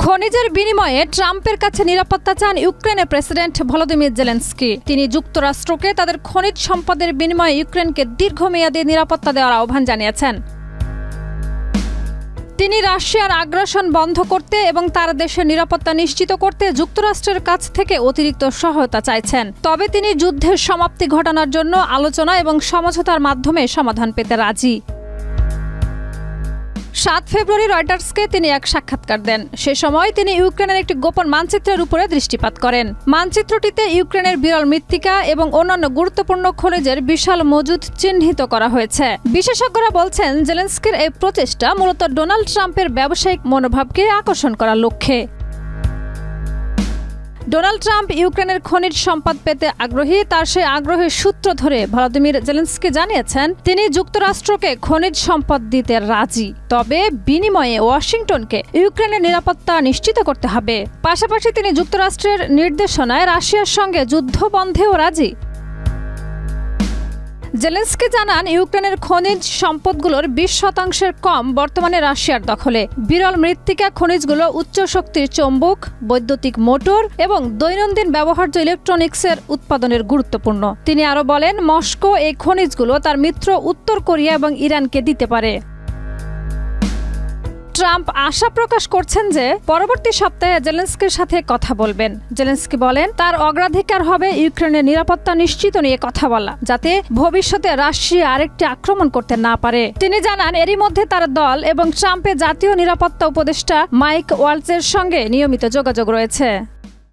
খনিজের বিনিময়ে ট্রাম্পের কাছে নিরাপত্তা চান ইউক্রেনের প্রেসিডেন্ট ভলোদিমির জেলেনস্কি। তিনি যুক্তরাষ্ট্রকে তাদের খনিজ সম্পদের বিনিময়ে ইউক্রেনকে দীর্ঘমেয়াদী নিরাপত্তা দেওয়ার আহ্বান জানিয়েছেন। তিনি রাশিয়ার আগ্রাসন বন্ধ করতে এবং তার দেশের নিরাপত্তা নিশ্চিত করতে যুক্তরাষ্ট্রের কাছ থেকে অতিরিক্ত সহায়তা চাইছেন। তবে তিনি যুদ্ধের সমাপ্তি ঘটানোর জন্য আলোচনা এবং সমঝোতার মাধ্যমে সমাধান পেতে রাজি। 7 ফেব্রুয়ারি রয়টার্সকে তিনি এক সাক্ষাৎকার দেন। সে সময় তিনি ইউক্রেনের একটি গোপন মানচিত্রের উপরে দৃষ্টিপাত করেন। মানচিত্রটিতে ইউক্রেনের বিরল মৃত্তিকা এবং অন্যান্য গুরুত্বপূর্ণ খনিজের বিশাল মজুদ চিহ্নিত করা হয়েছে। বিশেষজ্ঞরা বলছেন, জেলেনস্কির এই প্রচেষ্টা মূলত ডোনাল্ড ট্রাম্পের ব্যবসায়িক মনোভাবকে আকর্ষণ করার লক্ষ্যে। ডোনাল্ড ট্রাম্প ইউক্রেনের খনিজ সম্পদ পেতে আগ্রহী। তার সেই আগ্রহের সূত্র ধরে ভলোদিমির জেলেনস্কি জানিয়েছেন, তিনি যুক্তরাষ্ট্রকে খনিজ সম্পদ দিতে রাজি, তবে বিনিময়ে ওয়াশিংটনকে ইউক্রেনের নিরাপত্তা নিশ্চিত করতে হবে। পাশাপাশি তিনি যুক্তরাষ্ট্রের নির্দেশনায় রাশিয়ার সঙ্গে যুদ্ধ বন্ধেও রাজি। জেলেনস্কি জানান, ইউক্রেনের খনিজ সম্পদগুলোর 20% কম বর্তমানে রাশিয়ার দখলে। বিরল মৃত্তিকা খনিজগুলো উচ্চ শক্তির চৌম্বক, বৈদ্যুতিক মোটর এবং দৈনন্দিন ব্যবহার্য ইলেকট্রনিক্সের উৎপাদনের গুরুত্বপূর্ণ। তিনি আরও বলেন, মস্কো এই খনিজগুলো তার মিত্র উত্তর কোরিয়া এবং ইরানকে দিতে পারে। ট্রাম্প আশা প্রকাশ করছেন যে পরবর্তী সপ্তাহে জেলেনস্কির সাথে কথা বলবেন। জেলেনস্কি বলেন, তার অগ্রাধিকার হবে ইউক্রেনের নিরাপত্তা নিশ্চিত নিয়ে কথা বলা, যাতে ভবিষ্যতে রাশিয়া আরেকটি আক্রমণ করতে না পারে। তিনি জানান, এরই মধ্যে তার দল এবং ট্রাম্পের জাতীয় নিরাপত্তা উপদেষ্টা মাইক ওয়ালজের সঙ্গে নিয়মিত যোগাযোগ রয়েছে।